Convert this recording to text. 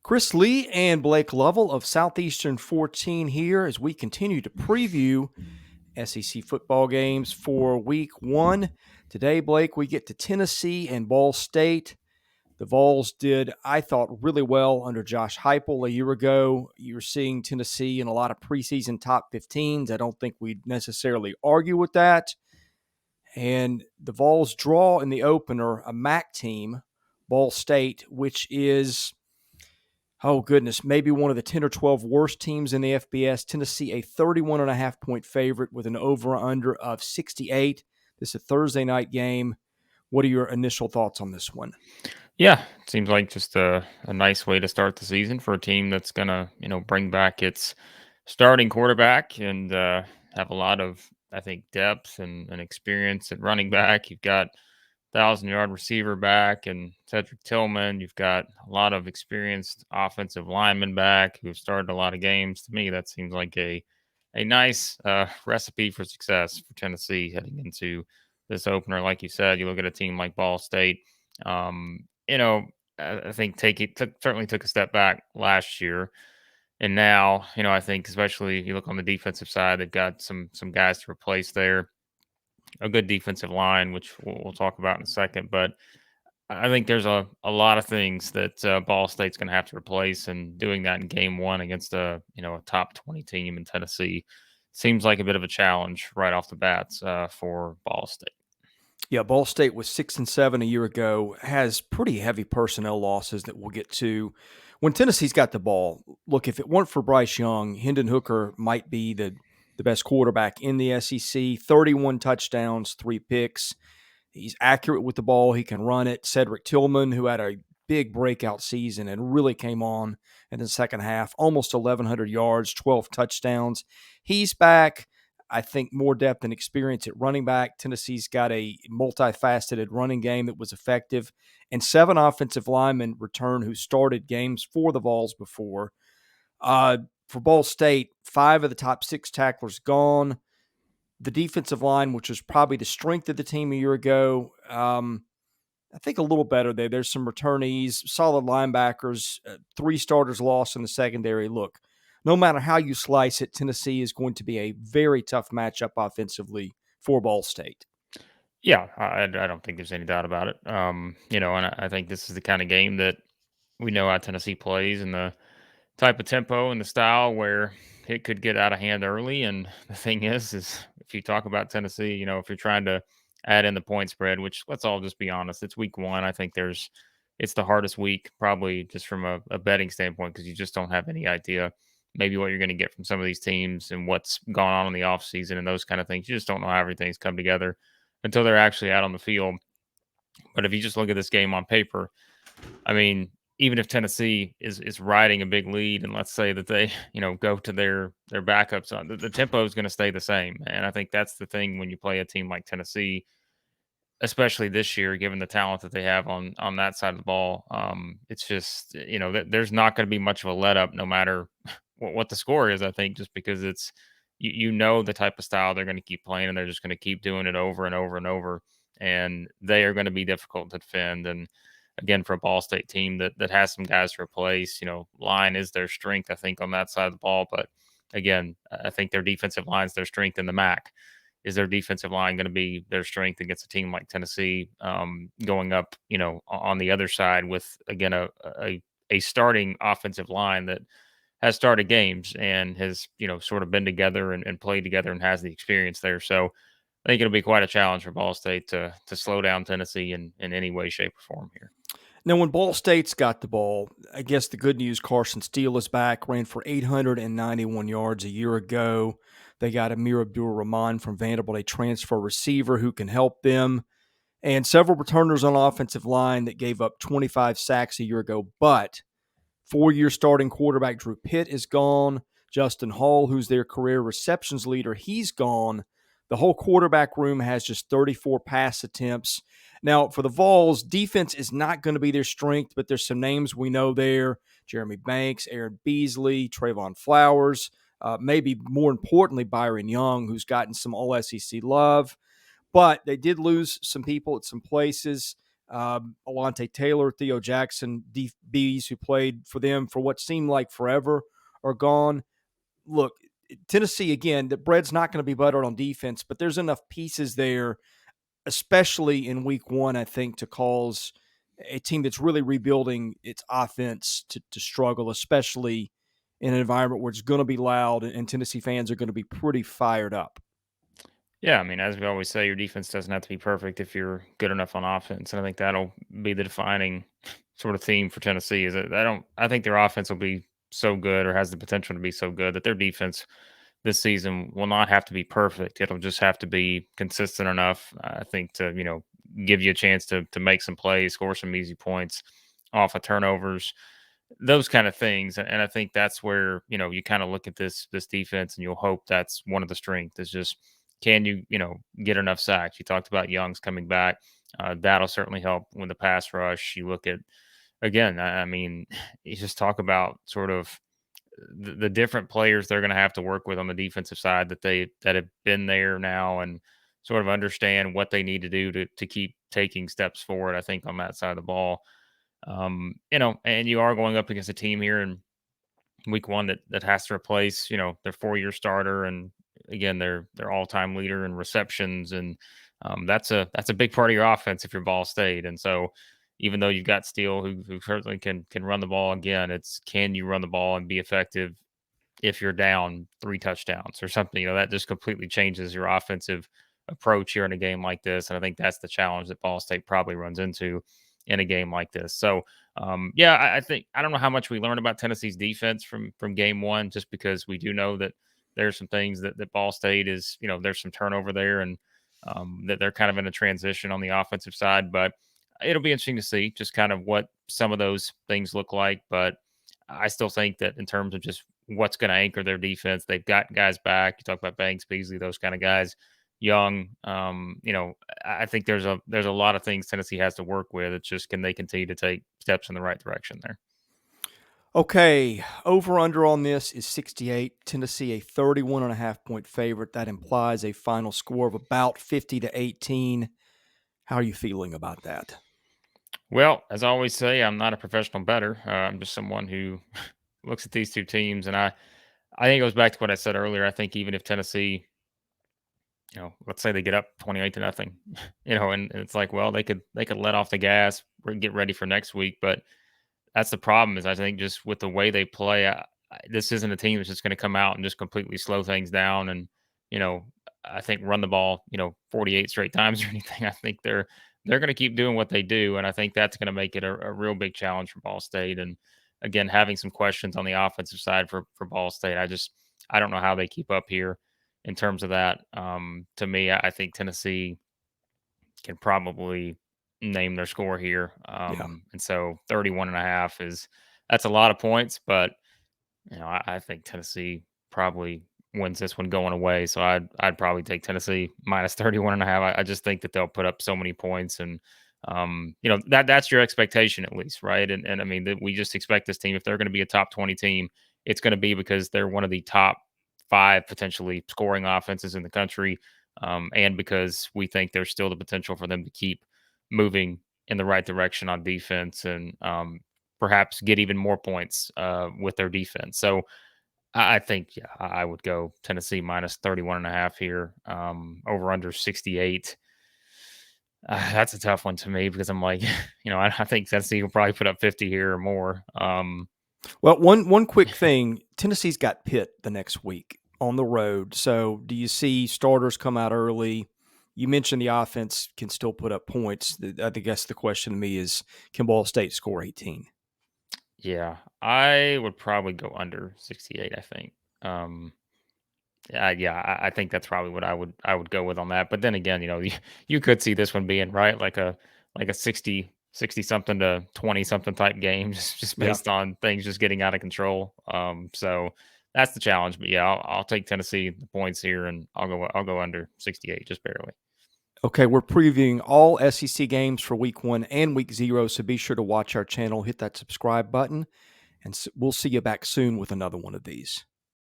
Chris Lee and Blake Lovell of Southeastern 14 here as we continue to preview SEC football games for week one. Today, Blake, we get to Tennessee and Ball State. The Vols did, I thought, really well under Josh Heupel a year ago. You were seeing Tennessee in a lot of preseason top 15s. I don't think we'd necessarily argue with that. And the Vols draw in the opener a MAC team, Ball State, which is, oh goodness, maybe one of the 10 or 12 worst teams in the FBS. Tennessee, a 31.5-point favorite with an over-under of 68. This is a Thursday night game. What are your initial thoughts on this one? Yeah, it seems like just a nice way to start the season for a team that's gonna, bring back its starting quarterback and have a lot of, I think, depth and experience at running back. You've got 1,000-yard receiver back and Cedric Tillman. You've got a lot of experienced offensive linemen back who've started a lot of games. To me, that seems like a nice recipe for success for Tennessee heading into this opener. Like you said, you look at a team like Ball State. Um, you know, I think certainly took a step back last year, and now I think especially if you look on the defensive side, they've got some guys to replace there. A good defensive line, which we'll talk about in a second, but I think there's a lot of things that Ball State's going to have to replace, and doing that in game one against a top 20 team in Tennessee seems like a bit of a challenge right off the bat for Ball State. Yeah, Ball State was 6-7 a year ago, has pretty heavy personnel losses that we'll get to. When Tennessee's got the ball, look, if it weren't for Bryce Young, Hendon Hooker might be the best quarterback in the SEC. 31 touchdowns, 3 picks. He's accurate with the ball. He can run it. Cedric Tillman, who had a big breakout season and really came on in the second half, almost 1,100 yards, 12 touchdowns. He's back. I think more depth and experience at running back. Tennessee's got a multifaceted running game that was effective, and 7 offensive linemen return who started games for the Vols before. For Ball State, 5 of the top 6 tacklers gone. The defensive line, which was probably the strength of the team a year ago, I think a little better there. There's some returnees, solid linebackers, 3 starters lost in the secondary. Look, no matter how you slice it, Tennessee is going to be a very tough matchup offensively for Ball State. Yeah, I don't think there's any doubt about it. And I think this is the kind of game that we know how Tennessee plays and the type of tempo and the style where it could get out of hand early. And the thing is if you talk about Tennessee, if you're trying to add in the point spread, which let's all just be honest, it's week one. I think it's the hardest week, probably just from a betting standpoint, because you just don't have any idea maybe what you're going to get from some of these teams and what's gone on in the offseason and those kind of things. You just don't know how everything's come together until they're actually out on the field. But if you just look at this game on paper, I mean, even if Tennessee is riding a big lead, and let's say that they, go to their backups on the tempo is going to stay the same. And I think that's the thing when you play a team like Tennessee, especially this year, given the talent that they have on that side of the ball. It's just there's not going to be much of a let up, no matter what the score is. I think just because it's the type of style they're going to keep playing, and they're just going to keep doing it over and over and over, and they are going to be difficult to defend. And again, for a Ball State team that has some guys to replace, line is their strength, I think, on that side of the ball. But again, I think their defensive line is their strength in the MAC. Is their defensive line going to be their strength against a team like Tennessee, going up, on the other side with, again, a starting offensive line that has started games and has, sort of been together and played together and has the experience there. So I think it'll be quite a challenge for Ball State to slow down Tennessee in any way, shape, or form here. Now, when Ball State's got the ball, I guess the good news, Carson Steele is back, ran for 891 yards a year ago. They got Amir Abdul-Rahman from Vanderbilt, a transfer receiver who can help them, and several returners on offensive line that gave up 25 sacks a year ago. But 4-year starting quarterback Drew Pitt is gone. Justin Hall, who's their career receptions leader, he's gone. The whole quarterback room has just 34 pass attempts. Now, for the Vols, defense is not going to be their strength, but there's some names we know there. Jeremy Banks, Aaron Beasley, Trayvon Flowers, maybe more importantly, Byron Young, who's gotten some All-SEC love. But they did lose some people at some places. Alante Taylor, Theo Jackson, DBs who played for them for what seemed like forever are gone. Look, Tennessee, again, the bread's not going to be buttered on defense, but there's enough pieces there, especially in week one, I think, to cause a team that's really rebuilding its offense to struggle, especially in an environment where it's going to be loud and Tennessee fans are going to be pretty fired up. Yeah, I mean, as we always say, your defense doesn't have to be perfect if you're good enough on offense, and I think that'll be the defining sort of theme for Tennessee. Is that I think their offense will be so good, or has the potential to be so good, that their defense this season will not have to be perfect. It'll just have to be consistent enough, I think, to give you a chance to make some plays, score some easy points off of turnovers, those kind of things. And I think that's where you kind of look at this defense, and you'll hope that's one of the strengths is just, can you get enough sacks? You talked about Young's coming back. That'll certainly help with the pass rush. You look at, again, I mean, you just talk about sort of the different players they're going to have to work with on the defensive side that have been there now and sort of understand what they need to do to keep taking steps forward. I think on that side of the ball, and you are going up against a team here in week one that has to replace their 4-year starter, and again their all time leader in receptions, and that's a big part of your offense if you're Ball State. And so even though you've got Steele who certainly can run the ball, again, it's, can you run the ball and be effective if you're down 3 touchdowns or something? That just completely changes your offensive approach here in a game like this. And I think that's the challenge that Ball State probably runs into in a game like this. So, yeah, I think, I don't know how much we learned about Tennessee's defense from game one, just because we do know that there's some things that Ball State is, there's some turnover there, and that they're kind of in a transition on the offensive side. But it'll be interesting to see just kind of what some of those things look like. But I still think that in terms of just what's going to anchor their defense, they've got guys back. You talk about Banks, Beasley, those kind of guys, Young. I think there's a lot of things Tennessee has to work with. It's just, can they continue to take steps in the right direction there? Okay, over under on this is 68. Tennessee, a 31.5 point favorite. That implies a final score of about 50-18. How are you feeling about that? Well, as I always say, I'm not a professional bettor. I'm just someone who looks at these two teams, and I think it goes back to what I said earlier. I think even if Tennessee, let's say they get up 28-0, and it's like, well, they could let off the gas, get ready for next week. But that's the problem, is I think just with the way they play, this isn't a team that's just going to come out and just completely slow things down and, you know, I think run the ball, 48 straight times or anything. I think they're going to keep doing what they do, and I think that's going to make it a real big challenge for Ball State. And again, having some questions on the offensive side for Ball State. I don't know how they keep up here in terms of that. To me, I think Tennessee can probably name their score here. Yeah. And so 31.5 that's a lot of points, but I think Tennessee probably wins this one going away. So I'd probably take Tennessee minus 31.5. I just think that they'll put up so many points, and that's your expectation at least, right? And I mean, that we just expect this team, if they're going to be a top 20 team, it's going to be because they're one of the top 5 potentially scoring offenses in the country, and because we think there's still the potential for them to keep moving in the right direction on defense, and perhaps get even more points with their defense. So I think, yeah, I would go Tennessee minus 31.5 here, over under 68. That's a tough one to me, because I'm like, I think Tennessee will probably put up 50 here or more. Well, one quick thing, Tennessee's got Pitt the next week on the road. So do you see starters come out early? You mentioned the offense can still put up points. I guess the question to me is, can Ball State score 18? Yeah, I would probably go under 68, I think. Um, yeah, I think that's probably what I would go with on that. But then again, you could see this one being right, like a 60 something to 20 something type game, just Yeah. based on things just getting out of control. So that's the challenge. But yeah, I'll take Tennessee the points here, and I'll go under 68, just barely. Okay, we're previewing all SEC games for week 1 and week 0, so be sure to watch our channel, hit that subscribe button, and we'll see you back soon with another one of these.